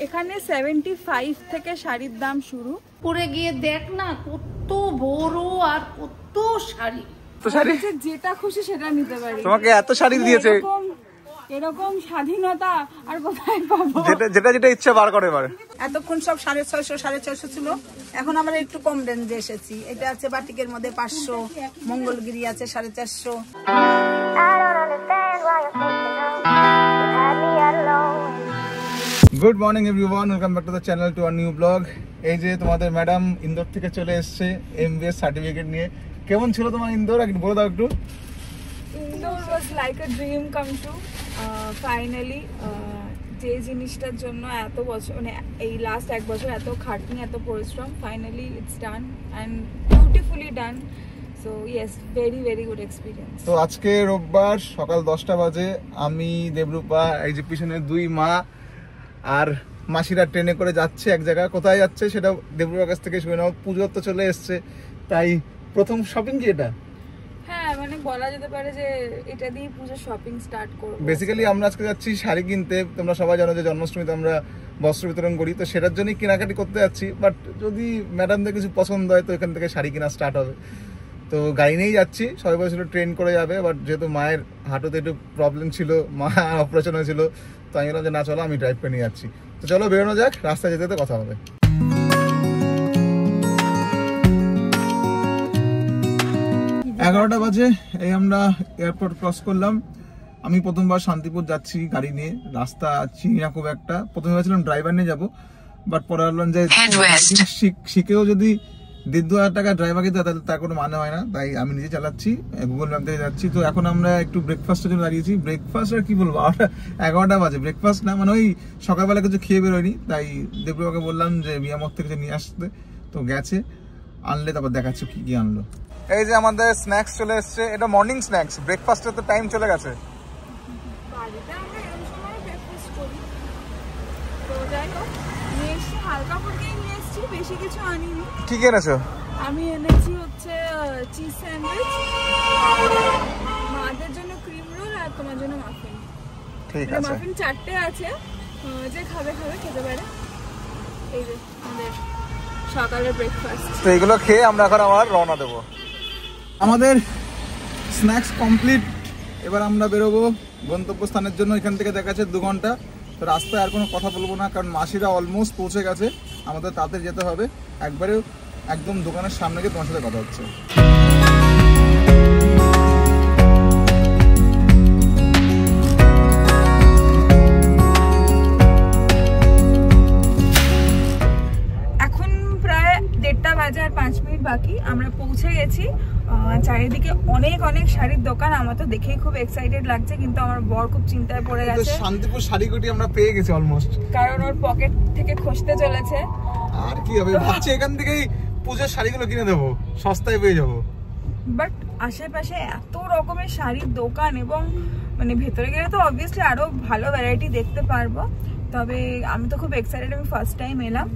এখানে 75 থেকে শাড়ির দাম শুরু। পরে গিয়ে দেখ না কত বড় আর কত শাড়ি। তো শাড়ি যেটা খুশি সেটা নিতে পারি। তোমাকে এত শাড়ি দিয়েছে, এরকম স্বাধীনতা আর কোথায় পাবো? যেটা ইচ্ছা বার করে এবার। এতক্ষণ সব 650 650 ছিল, এখন আমরা একটু কম রেঞ্জে এসেছি। এটা আছে বাটিকের মধ্যে 500, মঙ্গলগিরি আছে 450। Good morning everyone, welcome back to the channel to a new blog. এই যে তোমাদের ম্যাডাম ইন্দোর থেকে চলে এসেছে MBA সার্টিফিকেট নিয়ে। কেমন ছিল তোমার ইন্দোর, একটু বলে দাও একটু। Indore was like a dream come true. Finally যে জিনিসটার জন্য এত বছর, মানে এই লাস্ট 1 বছর এত খাটনি, এত পরিশ্রম, finally it's done and beautifully done. So yes, very very good experience. তো আজকে রোববার সকাল 10টা বাজে, আমি, দেবরূপা, এই যে পিছনে 2 মা আর মাসিরা ট্রেনে করে যাচ্ছে এক জায়গায়। কোথায় যাচ্ছে সেটা দেবরূপার কাছ থেকে শুনে নাও। পুজো তো চলে এসছে, তাই প্রথম শপিং কি এটা? হ্যাঁ, মানে বলা যেতে পারে যে এটা দিয়ে পুজো শপিং স্টার্ট করব। বেসিক্যালি আমরা আজকে যাচ্ছি শাড়ি কিনতে। তোমরা সবাই জানো যে জন্মাষ্টমীতে আমরা বস্ত্র বিতরণ করি, তো সেটার জন্যই কেনাকাটি করতে যাচ্ছি। বাট যদি ম্যাডামদের কিছু পছন্দ হয় তো এখান থেকে শাড়ি কেনা স্টার্ট হবে। তো গাড়ি নিয়েই যাচ্ছি, সবাই বলেছিল ট্রেন করে যাবে, বাট যেহেতু মায়ের হাঁটুতে একটু প্রবলেম ছিল, মা অপারেশন হয়েছিল, তো আমি বললাম যে না চলো আমি ড্রাইভ করে নিয়ে যাচ্ছি। তো চলো বেরোনো যাক, রাস্তায় যেতে যেতে কথা হবে। 11টা বাজে, এই আমরা এয়ারপোর্ট ক্রস করলাম। আমি প্রথমবার শান্তিপুর যাচ্ছি গাড়ি নিয়ে, রাস্তা চিনি না খুব একটা। প্রথমে ভাবছিলাম ড্রাইভার নিয়ে যাবো, বাট পরে ভাবলাম যে শিখেও যদি 1,500 টাকা ড্রাইভারকে দেয় তাহলে তার কোনো মানে হয় না, তাই আমি নিজে চালাচ্ছি, গুগল ম্যাপ থেকে যাচ্ছি। তো এখন আমরা একটু ব্রেকফাস্টের জন্য দাঁড়িয়েছি। ব্রেকফাস্ট আর কি বলবো, 11টা বাজে, ব্রেকফাস্ট না, মানে ওই সকালবেলা কিছু খেয়ে বেরোয়নি, তাই দেবরূপাকে বললাম যে মিয়ামত থেকে যে নিয়ে আসতে, তো গেছে আনলে, তারপর দেখাচ্ছি কি কি আনলো। এই যে আমাদের স্ন্যাক্স চলে এসছে, এটা মর্নিং স্ন্যাক্স, ব্রেকফাস্টের তো টাইম চলে গেছে। বাড়িতে আমরা এরকম সময় ব্রেকফাস্ট করি, তো যাই হোক নিয়ে এসছি, হালকা ফুলকেই নিয়ে এসছি, বেশি কিছু আনিনি। কি এনেছো? আমি এনেছি হচ্ছে চিজ স্যান্ডউইচ, মাদের জন্য ক্রিম রোল আর তোমার জন্য মাফিন। ঠিক আছে, মাফিন 4টে আছে, যে খাবে খেতে পারে। এই যে আমাদের সকালের ব্রেকফাস্ট। তো এগুলো খেয়ে আমরা এখন আবার রওনা দেবো। আমাদের স্ন্যাক্স কমপ্লিট, এবার আমরা বেরোবো গন্তব্যস্থানের জন্য। এখান থেকে দেখা যাচ্ছে 2 ঘন্টা। তো রাস্তায় আর কোনো কথা বলবো না, কারণ মাসিরা অলমোস্ট পৌঁছে গেছে, আমাদের তাড়াতাড়ি যেতে হবে। একবারে একদম দোকানের সামনে গিয়ে তোমার সাথে কথা হচ্ছে। এখন প্রায় 1:30 বাজে আর 5 মিনিট বাকি, আমরা পৌঁছে গেছি। চারিদিকে অনেক অনেক শাড়ির দোকান, আমার তো দেখেই খুব এক্সাইটেড লাগছে, কিন্তু আমার বর খুব চিন্তায় পড়ে গেছে। শান্তিপুর শাড়িগুটি আমরা পেয়ে গেছি অলমোস্ট, কারণ ওর পকেট থেকে খসতে চলেছে। আর কি হবে, ভাবছি এখান থেকেই পূজার শাড়িগুলো কিনে দেবো, সস্তায় পেয়ে যাবো। বাট আশেপাশে এত রকমের শাড়ির দোকান, এবং মানে ভেতরে গেলে তো অবভিয়াসলি আরো ভালো ভ্যারাইটি দেখতে পারবো। তবে আমি তো খুব এক্সাইটেড, আমি ফার্স্ট টাইম এলাম,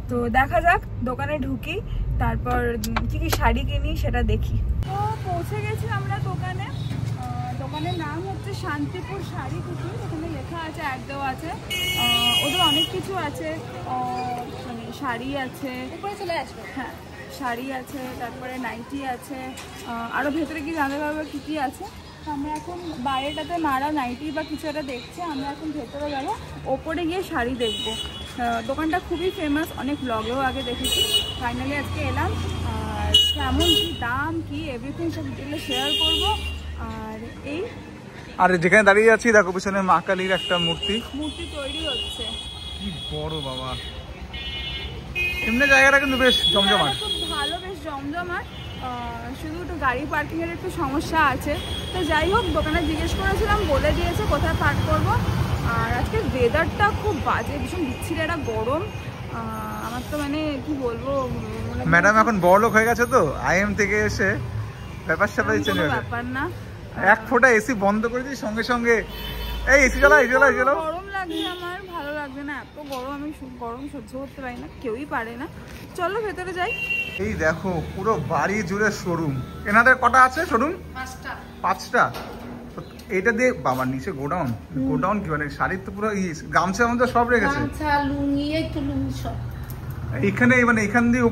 তো দেখা যাক, দোকানে ঢুকি, তারপর কি কি শাড়ি কিনি সেটা দেখি। তো পৌঁছে গেছি আমরা দোকানে। দোকানের নাম হচ্ছে শান্তিপুর শাড়ি কুটি, এখানে লেখা আছে, অ্যাড দেওয়া আছে। ওদের অনেক কিছু আছে, মানে শাড়ি আছে, উপরে চলে আসবে, হ্যাঁ শাড়ি আছে, তারপরে নাইটি আছে, আরও ভেতরে কি জানতে পারবো কী কী আছে। তো আমরা এখন বাইরেটাতে মারা নাইটি বা কিছু একটা দেখছে, আমরা এখন ভেতরে গেল, ওপরে গিয়ে শাড়ি দেখবো। দোকানটা খুবই ফেমাস, অনেক ব্লগেও আগে দেখেছি, ফাইনালি আজকে এলাম। আর কেমন কী দাম কি এভরিথিং সব ডিটেলে শেয়ার করবো। আর এই আর যেখানে দাঁড়িয়ে আছি দেখো পিছনে মা কালীর একটা মূর্তি তৈরি হচ্ছে, কি বড় বাবা। এমনি জায়গাটা কিন্তু বেশ জমজমাট, খুব ভালো, বেশ জমজমাট। শুধু একটু গাড়ি পার্কিং এর একটু সমস্যা আছে, তো যাই হোক দোকানে জিজ্ঞেস করেছিলাম, বলে দিয়েছে কোথায় পার্ক করব। আর আজকে ওয়েদারটা খুব বাজে, ভীষণ বিচ্ছিরি একটা গরম। আমার তো মানে কি বলবো, ম্যাডাম এখন বড়লোক হয়ে গেছে, তো IM থেকে এসে ব্যাপার স্যাপার চেঞ্জ হয়ে ব্যাপার না। 1 ফোঁটা এসি বন্ধ করে দিই, সঙ্গে সঙ্গে এই এসি চালা। গরম লাগছে, আমার ভালো লাগছে না, এত গরম, আমি গরম সহ্য করতে পারি না, কেউই পারে না। চলো ভেতরে যাই। এই দেখো পুরো বাড়ি জুড়ে শোরুম। এনাদের কটা আছে শোরুম? 5টা। এটা দিয়ে বাবার নিচে গোডাউন, গোডাউন কি মানে শাড়ির তো পুরো গামছা মধ্যে সব রেখেছে, গামছা লুঙ্গি এই তো লুঙ্গি সব এখানে, মানে এখান দিয়ে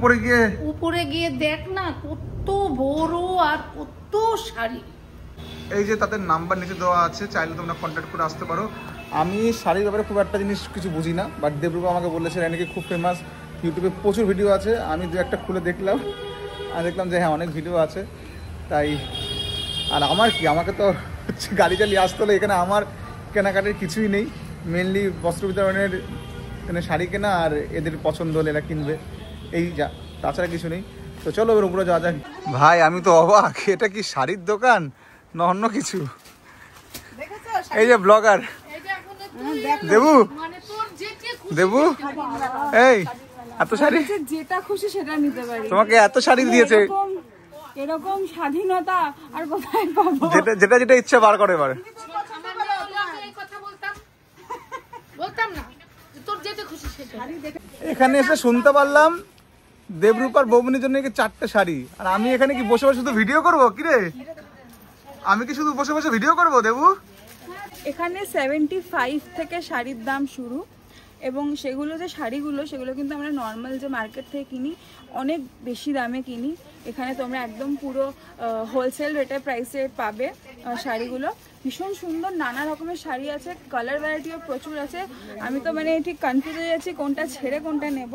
উপরে গিয়ে দেখ না কত বড় আর কত শাড়ি। এই যে তাদের নাম্বার নিচে দেওয়া আছে, চাইলে তোমরা কন্ট্যাক্ট করে আসতে পারো। আমি শাড়ির ব্যাপারে খুব একটা জিনিস কিছু বুঝি না, বাট দেবরূপা আমাকে বলেছে নাকি খুব ফেমাস, ইউটিউবে প্রচুর ভিডিও আছে। আমি দু একটা খুলে দেখলাম আর দেখলাম যে হ্যাঁ অনেক ভিডিও আছে, তাই। আর আমার কি, আমাকে তো হচ্ছে গাড়ি চালিয়ে আসতে হলে, এখানে আমার কেনাকাটির কিছুই নেই, মেনলি বস্ত্র বিতরণের এখানে শাড়ি কেনা আর এদের পছন্দ হলে এরা কিনবে, এই যা, তাছাড়া কিছু নেই। তো চলো এবার উপরে যাওয়া যাক। ভাই আমি তো অবাক, এটা কি শাড়ির দোকান না অন্য কিছু? এই যে ব্লগার দেবু, দেবু এই এত শাড়ি, যেটা খুশি সেটা নিতে পারি। তোমাকে এত শাড়ি দিয়েছে, এরকম স্বাধীনতা আর কোথায় পাবো? যেটা যেটা ইচ্ছা বার করে এবার। এখানে এসে শুনতে পারলাম দেবরূপার বৌমনির জন্য কি 4টে শাড়ি, আর আমি এখানে কি বসে বসে শুধু ভিডিও করবো? কিরে আমি কি শুধু বসে বসে ভিডিও করবো দেবু? এখানে 75 থেকে শাড়ির দাম শুরু, এবং সেগুলো যে শাড়িগুলো সেগুলো কিন্তু আমরা নর্মাল যে মার্কেট থেকে কিনি অনেক বেশি দামে কিনি। এখানে তোমরা একদম পুরো হোলসেল রেটে প্রাইসে পাবে শাড়িগুলো। ভীষণ সুন্দর নানা রকমের শাড়ি আছে, কালার ভ্যারাইটিও প্রচুর আছে। আমি তো মানে ঠিক কনফিউজ হয়ে যাচ্ছি কোনটা ছেড়ে কোনটা নেব।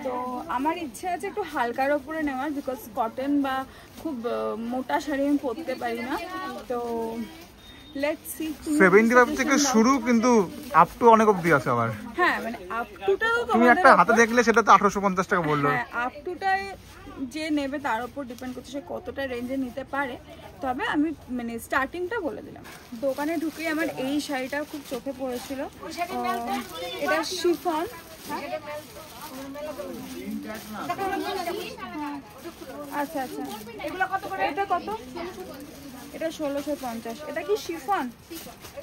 তো আমার ইচ্ছে আছে একটু হালকার ওপরে নেওয়ার, বিকজ কটন বা খুব মোটা শাড়ি আমি পরতে পারি না। তো লেটস সি। 75 থেকে শুরু, কিন্তু আপ টু অনেক অবধি আছে আবার। হ্যাঁ মানে আপ টুটাও তুমি একটা হাতে দেখলে, সেটা তো 1850 টাকা বললো। হ্যাঁ আপ টুটায় যে নেবে তার উপর ডিপেন্ড করছে সে কতটা রেঞ্জে নিতে পারে। তবে আমি মানে স্টার্টিংটা বলে দিলাম। দোকানে ঢুকে আমার এই শাড়িটা খুব চোখে পড়েছিল, এটা শিফন। আচ্ছা আচ্ছা, এগুলো কত করে? এটা কত? এটা 1650। এটা কি শিফন?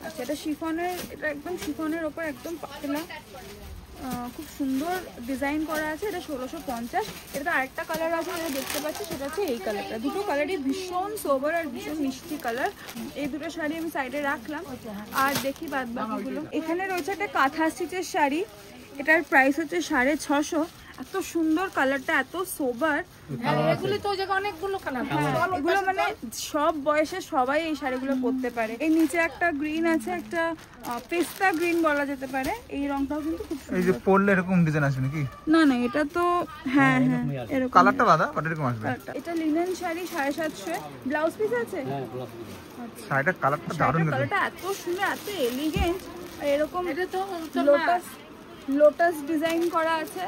আচ্ছা এটা শিফনের, এটা একদম শিফনের ওপর একদম পাতলা, খুব সুন্দর ডিজাইন করা আছে। এটা 1650। এটা আরেকটা কালার আছে যেটা দেখতে পাচ্ছি, সেটা হচ্ছে এই কালারটা। দুটো কালারই ভীষণ সোবার আর ভীষণ মিষ্টি কালার। এই দুটো শাড়ি আমি সাইডে রাখলাম, আর দেখি বাদ বাকিগুলো। এখানে রয়েছে একটা কাঁথা স্টিচের শাড়ি, এটার প্রাইস হচ্ছে 650। এত সুন্দর কালারটা, এত সোবার। এগুলো তো অনেকগুলো কালার, এগুলো মানে সব বয়সে সবাই এই শাড়িগুলো পরতে পারে। এই নিচে একটা গ্রিন আছে, একটা পেস্তা গ্রিন বলা যেতে পারে। এই রংটাও কিন্তু খুব সুন্দর। এই যে পরলে এরকম ডিজাইন আসবে নাকি? না না, এটা তো হ্যাঁ হ্যাঁ এরকম কালারটা আলাদা, বাট এরকম আসবে। এটা লিনেন শাড়ি 750। ব্লাউজ পিস আছে। শাড়িটার কালারটা দারুণ, কালারটা এত সুন্দর, এত এলিগেন্ট। আর এরকম এটা তো লোটাস ডিজাইন করা আছে।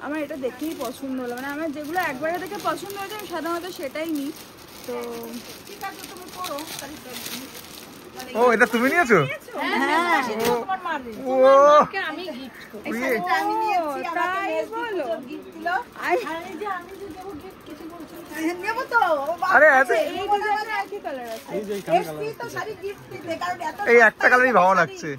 আমার এটা দেখেই পছন্দ হলো, মানে আমার যেগুলো একবারে দেখে পছন্দ হয়েছে আমি সাধারণত সেটাই নিই। তো ঠিক আছে, তুমি করো। ও এটা তুমি নিয়েছো? হ্যাঁ ও আমি গিফট করি। আমি নিয়েছি, তাই বলো? গিফট দিল। আমি যে আমি যে দেব গিফট কিছু বলছো না, নেব তো। আরে এত এই ডিজাইনের একই কালার আছে। এসপি তো শাড়ি গিফট দিতে, কারণ এত এই একটা কালারই ভালো লাগছে,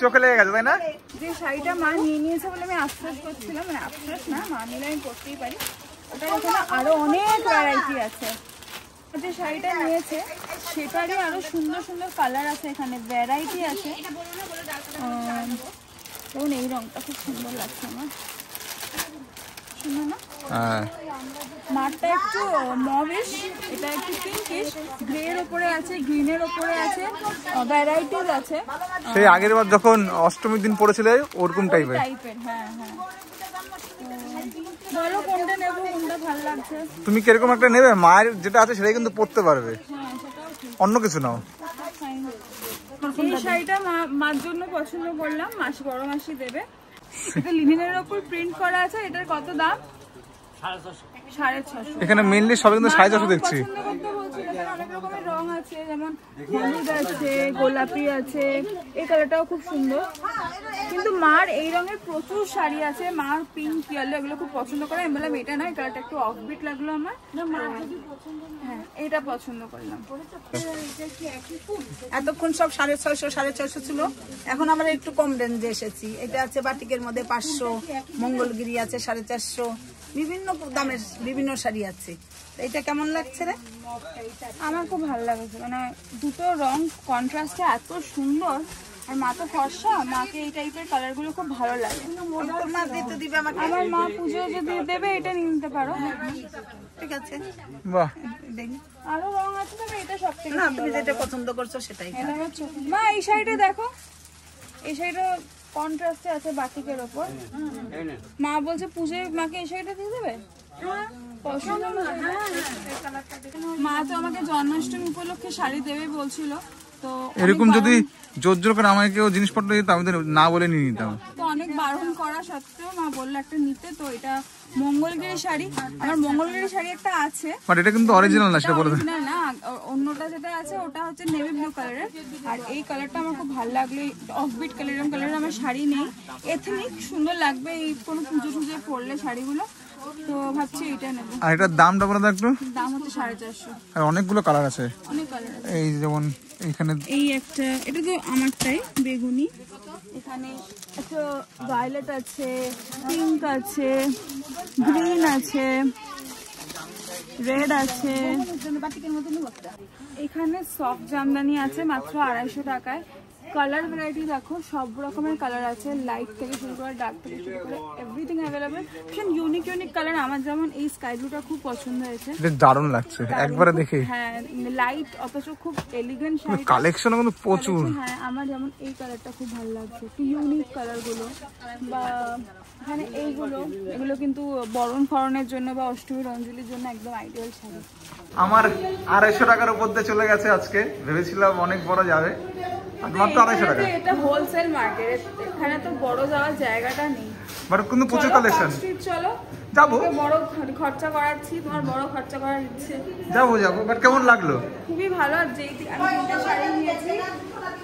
চোখে লেগে গেছে তাই না? যে শাড়িটা মা নিয়ে নিয়েছে বলে আমি আফসোস করছিলাম, মানে আফসোস না, মা নিলে আমি পরতেই পারি। ওটার ওখানে আরো অনেক ভ্যারাইটি আছে। যে শাড়িটা নিয়েছে সেটারই আরো সুন্দর সুন্দর কালার আছে, এখানে ভ্যারাইটি আছে। দেখুন এই রংটা খুব সুন্দর লাগছে আমার, সুন্দর না? মাঠটা একটু মভিশ, এটা একটু পিঙ্কিশ, গ্রে এর উপরে আছে, গ্রিনের উপরে আছে, ভ্যারাইটিজ আছে। সেই আগের বার যখন অষ্টমীর দিন পড়েছিলে ওরকম টাইপের। হ্যাঁ হ্যাঁ। বলো কোনটা নেবো, কোনটা ভালো লাগছে? তুমি কিরকম একটা নেবে? মায়ের যেটা আছে সেটাই কিন্তু পরতে পারবে, অন্য কিছু নাও। এই শাড়িটা মার জন্য পছন্দ করলাম, মাসি বড় মাসি দেবে। এটা লিনেনের উপর প্রিন্ট করা আছে। এটার কত দাম? 650। এখানে মেইনলি সব কিন্তু 650 দেখছি। অনেক রকমের রং আছে, যেমন হলুদ আছে, গোলাপি আছে, এই কালারটাও খুব সুন্দর। কিন্তু মার এই রঙের প্রচুর শাড়ি আছে, মার পিঙ্ক, ইয়েলো এগুলো খুব পছন্দ করে। আমি বললাম এটা নয়, কালারটা একটু অফবিট লাগলো আমার। হ্যাঁ এটা পছন্দ করলাম। এতক্ষণ সব 650 650 ছিল, এখন আমরা একটু কম রেঞ্জে এসেছি। এটা আছে বাটিকের মধ্যে 500, মঙ্গলগিরি আছে 450, বিভিন্ন দামের বিভিন্ন শাড়ি আছে। এইটা কেমন লাগছে রে? আমার খুব ভালো লাগছে, মানে দুটো রং কন্ট্রাস্টে এত সুন্দর, আর মা তো ফর্সা, মাকে এই টাইপের কালার গুলো খুব ভালো লাগে। মা দিতে দিবে আমাকে? আমার মা পুজো যদি দেবে এটা নিয়ে নিতে পারো। ঠিক আছে, বাহ, দেখি আরো রং আছে, তবে এটা সবথেকে না তুমি যেটা পছন্দ করছো সেটাই। এটা হচ্ছে মা এই শাড়িটা দেখো, এই শাড়িটা কন্ট্রাস্টে আছে বাটিকের ওপর। মা বলছে পুজোয় মাকে এই শাড়িটা দিয়ে দেবে। মা তো আমাকে জন্মাষ্টমী উপলক্ষে শাড়ি দেবে বলছিল, তো এরকম যদি জোর জোর করে আমাকে কেউ জিনিসপত্র দিত আমি তো না বলে নিয়ে নিতাম। তো অনেক বারণ করা সত্ত্বেও মা বললো একটা নিতে। তো এটা মঙ্গলগিরি শাড়ি, আমার মঙ্গলগিরি শাড়ি একটা আছে, বাট এটা কিন্তু অরিজিনাল না, সেটা বলে দেন। অরিজিনাল না, অন্যটা যেটা আছে ওটা হচ্ছে নেভি ব্লু কালারের, আর এই কালারটা আমার খুব ভালো লাগলো। অফবিট কালার, এরকম কালারের আমার শাড়ি নেই, এথনিক সুন্দর লাগবে এই কোনো পুজো টুজো পরলে শাড়িগুলো, তো ভাবছি এটা নেবো। আর এটার দামটা বলে দাও একটু। দাম হচ্ছে 450। আর অনেকগুলো কালার আছে, অনেক কালার আছে। এই যেমন এইখানে এই একটা, এটা তো আমারটাই বেগুনি, এখানে একটা ভায়োলেট আছে, পিঙ্ক আছে, গ্রিন আছে, রেড আছে। এখানে সফট জামদানি আছে মাত্র 250 টাকায়। কালার ভ্যারাইটি দেখো, সব রকমের কালার আছে, লাইট থেকে শুরু করে ডার্ক থেকে শুরু করে এভরিথিং অ্যাভেলেবেল। ভীষণ ইউনিক ইউনিক কালার। আমার যেমন এই স্কাই ব্লুটা খুব পছন্দ হয়েছে, এটা দারুণ লাগছে একবারে দেখে। হ্যাঁ, লাইট অথচ খুব এলিগেন্ট শাড়ি, কালেকশন কিন্তু প্রচুর। হ্যাঁ, আমার যেমন এই কালারটা খুব ভালো লাগছে, ইউনিক কালারগুলো। বা এখানে এইগুলো, এগুলো কিন্তু বরণ ফরণের জন্য বা অষ্টমীর অঞ্জলির জন্য একদম আইডিয়াল শাড়ি। আমার 250 টাকার উপর দিয়ে চলে গেছে আজকে, ভেবেছিলাম অনেক বড় যাবে, মাত্র 250 টাকা। এটা হোলসেল মার্কেট, এখানে তো বড় যাওয়ার জায়গাটা নেই, বাট কিন্তু প্রচুর কালেকশন। চলো যাবো, বড় খরচা করাচ্ছি, তোমার বড় খরচা করার ইচ্ছে। যাবো, বাট কেমন লাগলো? খুবই ভালো। আর যেই আমি 3টে শাড়ি নিয়েছি,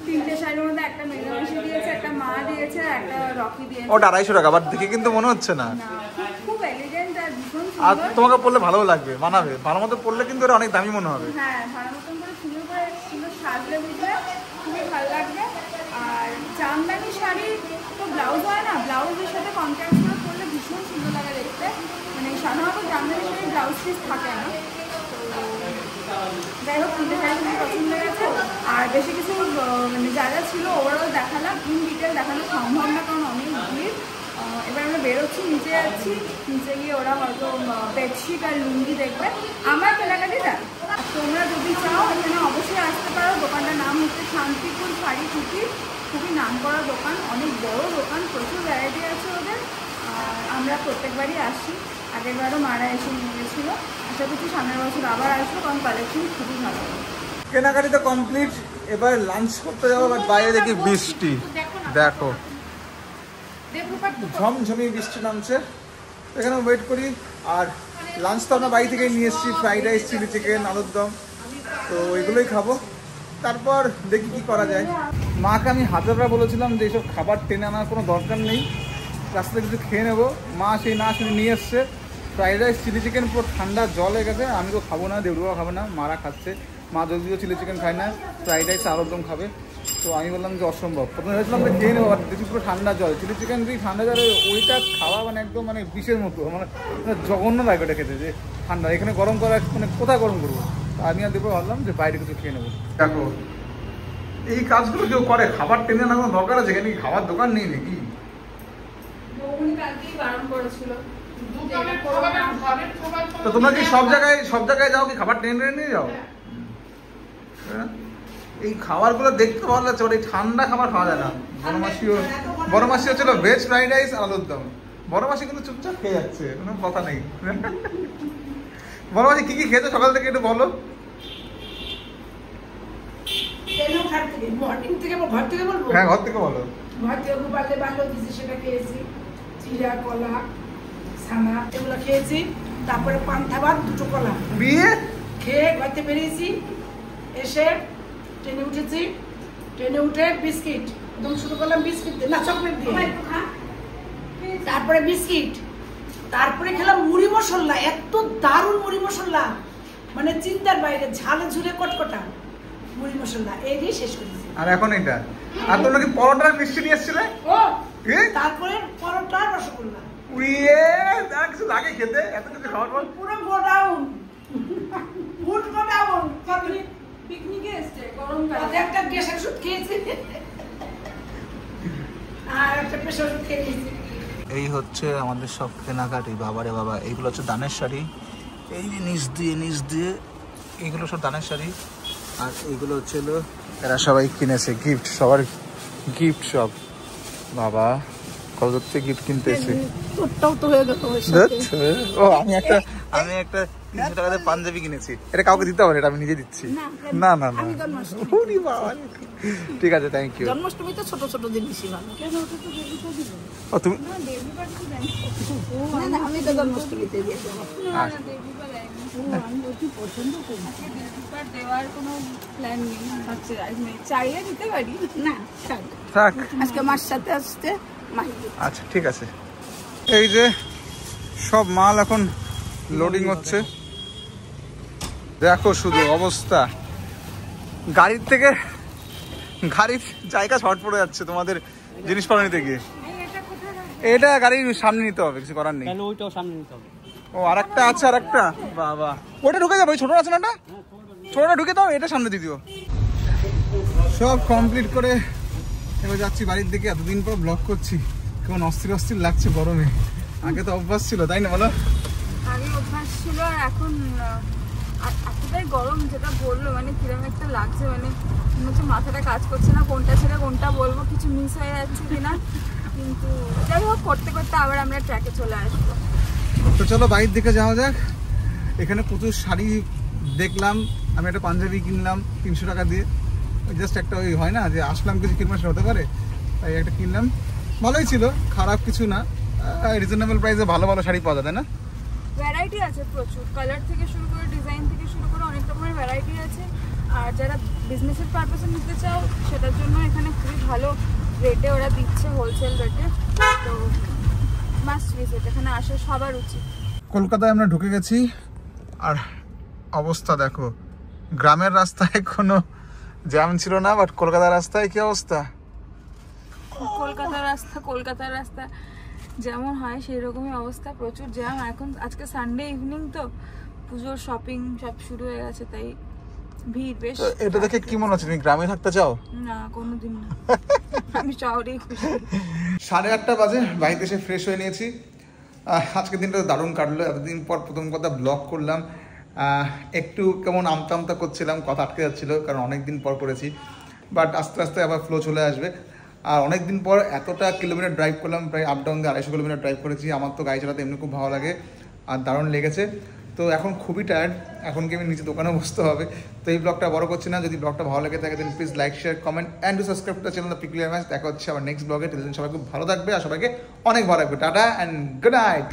3টে শাড়ির মধ্যে একটা মেঘনাশী দিয়েছে, একটা মা দিয়েছে, একটা রকি দিয়েছে। ওটা 250 টাকা, বাট দেখে কিন্তু মনে হচ্ছে না। খুব এলিগেন্ট আর ভীষণ আর সুন্দর। তোমাকে পরলে ভালো লাগবে, মানাবে। ভালো মতো পরলে কিন্তু এটা অনেক দামি মনে হবে। হ্যাঁ, ভালো মতন করে সুন্দর করে সুন্দর সাজলে বুঝলে খুবই ভালো লাগবে। আর জামদানি শাড়ি তো ব্লাউজ হয় না, ব্লাউজের সাথে কন্ট্রাস্ট করে পরলে ভীষণ সুন্দর লাগে দেখতে। মানে সাধারণত জামদানি শাড়ি ব্লাউজ পিস থাকে না। যাই হোক, 3টে শাড়ি খুবই পছন্দ হয়েছে। আর বেশি কিছু মানে যা যা ছিল ওভারঅল দেখালাম, ইন ডিটেল দেখানো সম্ভব না, কারণ অনেক ভিড়। এবার আমরা বেরোচ্ছি, নিচে যাচ্ছি, নিচে গিয়ে ওরা হয়তো বেডশিট আর লুঙ্গি দেখবে। আমার কেনাকাটি দেখ, তোমরা যদি চাও এখানে অবশ্যই আসতে পারো। দোকানটার নাম হচ্ছে শান্তিপুর শাড়ি কুটি, খুবই নাম করা দোকান, অনেক বড় দোকান, প্রচুর ভ্যারাইটি আছে ওদের। আমরা প্রত্যেকবারই আসি, আগেরবারও মারা এসে নিয়ে গেছিলো। আশা করছি সামনের বছর আবার আসবো, কারণ কালেকশন খুবই ভালো। কেনাকাটি তো কমপ্লিট, এবার লাঞ্চ করতে যাবো, বাট বাইরে দেখি বৃষ্টি। দেখো ঝমঝমি বৃষ্টি নামছে, এখানে ওয়েট করি। আর লাঞ্চ তো আমরা বাড়ি থেকেই নিয়ে এসেছি, ফ্রাইড রাইস, চিলি চিকেন, আলুর দম, তো এগুলোই খাবো। তারপর দেখি কি করা যায়। মাকে আমি হাজারবার বলেছিলাম যে এইসব খাবার টেনে আনার কোনো দরকার নেই, রাস্তায় কিছু খেয়ে নেবো। মা সেই না শুনে নিয়ে এসছে ফ্রাইড রাইস, চিলি চিকেন, পুরো ঠান্ডা জল হয়ে গেছে। আমি তো খাবো না, দেউড়ুয়া খাবে না, মারা খাচ্ছে। মা যদিও চিলি চিকেন খায় না, ফ্রাইড রাইস আলুর দম খাবে। তো আমি বললাম যে অসম্ভব, প্রথমে ভেবেছিলাম যে খেয়ে নেবো, দেখি পুরো ঠান্ডা জল। চিলি চিকেন যদি ঠান্ডা জলে, ওইটা খাওয়া মানে একদম মানে বিষের মতো, মানে জঘন্য লাগে ওটা খেতে, যে ঠান্ডা। এখানে গরম করা মানে কোথায় গরম করবো? আমি আর দেবো, ভাবলাম যে বাইরে কিছু খেয়ে নেবো। দেখো এই কাজগুলো কেউ করে, খাবার টেনে না কোনো দরকার আছে? এখানে খাবার দোকান নেই নাকি? তো তোমরা কি সব জায়গায় যাও, কি খাবার টেনে নিয়ে যাও? এই খাবারগুলো দেখতে ভালো লাগছে, এই ঠান্ডা খাবার খাওয়া যায় না। বড় মাসি হচ্ছিল ভেজ ফ্রাইড রাইস আলুর দম। বড় মাসি কিন্তু চুপচাপ খেয়ে যাচ্ছে, কোনো কথা নেই। বড় মাসি কি কি খেয়েছো সকাল থেকে একটু বলো। হ্যাঁ, ঘর থেকে বলো। সেটা খেয়েছি, চিড়া, কলা, ছানা, এগুলো খেয়েছি। তারপরে পান্তা ভাত, 2টো কলা বিয়ে খেয়ে ঘরতে বেরিয়েছি। এসে ট্রেনে উঠেছি, ট্রেনে উঠে বিস্কিট একদম শুরু করলাম, বিস্কিট না চকলেট দিয়ে, তারপরে বিস্কিট, তারপরে খেলাম মুড়ি মশলা। এত দারুণ মুড়ি মশলা, মানে চিন্তার বাইরে, ঝালে ঝুলে কটকটা মুড়ি মশলা, এই দিয়ে শেষ করেছি। আর এখন এটা। আর তোমরা কি পরোটা মিষ্টি নিয়ে এসেছিলে? ও তারপরে পরোটা, রসগোল্লা। উইয়ে কিছু লাগে খেতে, এত কিছু খাওয়ার পর পুরো গোডাউন ফুল গোডাউন। পিকনিকে এসছে গরমকালে একটা গ্যাসের ওষুধ খেয়েছি আর একটা প্রেশার ওষুধ খেয়ে নিয়েছি। এই হচ্ছে আমাদের সব কেনাকাটি। বাবারে বাবা, এইগুলো হচ্ছে দানের শাড়ি, এই যে নিচ দিয়ে এইগুলো সব দানের শাড়ি। আর এইগুলো হচ্ছে এরা সবাই কিনেছে গিফট, সবার গিফট সব। বাবা কত থেকে গিফট কিনতে এসে। তোরটাও তো হয়ে গেল। ও আমি একটা 300 টাকাতে পাঞ্জাবি কিনেছি। এটা কাউকে দিতে হবে, এটা আমি নিজে দিচ্ছি। না না না, ঠিক আছে, থ্যাংক ইউ। জন্মাষ্টমীতে ছোট ছোট জিনিসই ভালো। ও তুমি আমি তো জন্মাষ্টমীতে দিয়ে দেবো। দেওয়ার কোনো প্ল্যান নেই, হচ্ছে চাইলে দিতে পারি না থাক, আজকে মার সাথে আসতে মাই। আচ্ছা ঠিক আছে। এই যে সব মাল এখন লোডিং হচ্ছে, দেখো শুধু অবস্থা। গাড়ির জায়গা শর্ট পড়ে যাচ্ছে তোমাদের জিনিসপত্র নিতে গিয়ে। এটা গাড়ির সামনে নিতে হবে, কিছু করার নেই। ওইটাও সামনে নিতে হবে। ও আরেকটা আছে, আরেকটা বাবা, ওটা ঢুকে যাবে। ওই ছোট আছে না, ছোটটা ঢুকে দাও, এটা সামনে দিয়ে দিও। সব কমপ্লিট করে এবার যাচ্ছি বাড়ির দিকে। এতদিন পর ব্লগ করছি, কেমন অস্থির লাগছে গরমে। আগে তো অভ্যাস ছিল, তাই না বলো? আগে অভ্যাস ছিল, আর এখন এতটাই গরম যেটা বললো, মানে কিরকম একটা লাগছে, মানে হচ্ছে মাথাটা কাজ করছে না, কোনটা ছেড়ে কোনটা বলবো, কিছু মিস হয়ে যাচ্ছে কিনা। কিন্তু যাই হোক, করতে করতে আবার আমরা ট্র্যাকে চলে আসবো। তো চলো বাড়ির দিকে যাওয়া যাক। এখানে প্রচুর শাড়ি দেখলাম, আমি একটা পাঞ্জাবি কিনলাম 300 টাকা দিয়ে। জাস্ট একটা ওই হয় না যে আসলাম কিছু কিনবো, সেটা হতে পারে, তাই একটা কিনলাম। ভালোই ছিল, খারাপ কিছু না, রিজনেবল প্রাইসে ভালো ভালো শাড়ি পাওয়া যায় না। ভ্যারাইটি আছে প্রচুর, কালার থেকে শুরু করে ডিজাইন থেকে শুরু করে অনেক রকমের ভ্যারাইটি আছে। আর যারা বিজনেসের পারপাসে নিতে চাও সেটার জন্য এখানে খুবই ভালো রেটে ওরা দিচ্ছে, হোলসেল রেটে। তো মাস্ট ভিজিট, এখানে আসা সবার উচিত। কলকাতায় আমরা ঢুকে গেছি, আর অবস্থা দেখো। গ্রামের রাস্তায় কোনো জ্যাম ছিল না, বাট কলকাতার রাস্তায় কি অবস্থা। কলকাতার রাস্তা যেমন হয় সেই রকমই অবস্থা, প্রচুর জ্যাম। এখন আজকে সানডে ইভিনিং, তো পুজোর শপিং সব শুরু হয়ে গেছে, তাই ভিড় বেশ। এটা দেখে কি মনে হচ্ছে, তুমি গ্রামে থাকতে চাও? না, কোনোদিন না, আমি শহরেই খুশি। 8:30 বাজে, বাড়িতে এসে ফ্রেশ হয়ে নিয়েছি। আজকের দিনটা দারুণ কাটলো। এতদিন পর প্রথম কথা ব্লগ করলাম। একটু কেমন আমতা করছিলাম, কথা আটকে যাচ্ছিলো, কারণ অনেকদিন পর করেছি। বাট আস্তে আস্তে আবার ফ্লো চলে আসবে। আর অনেকদিন পর এতটা কিলোমিটার ড্রাইভ করলাম, প্রায় আপ ডাউন দিয়ে 250 কিলোমিটার ড্রাইভ করেছি। আমার তো গাড়ি চালাতে এমনি খুব ভালো লাগে, আর দারুণ লেগেছে। তো এখন খুবই টায়ার্ড, এখন কি আমি নিচে দোকানে বসতে হবে। তো এই ব্লগটা বড় করছি না। যদি ব্লগটা ভালো লাগে থাকে then please like, share, comment and to subscribe to the channel the pickly match. দেখা হচ্ছে আবার নেক্সট ব্লগে। সবাই খুব ভালো থাকবে, আর সবাইকে অনেক ভালো রাখবে। Tata and good night.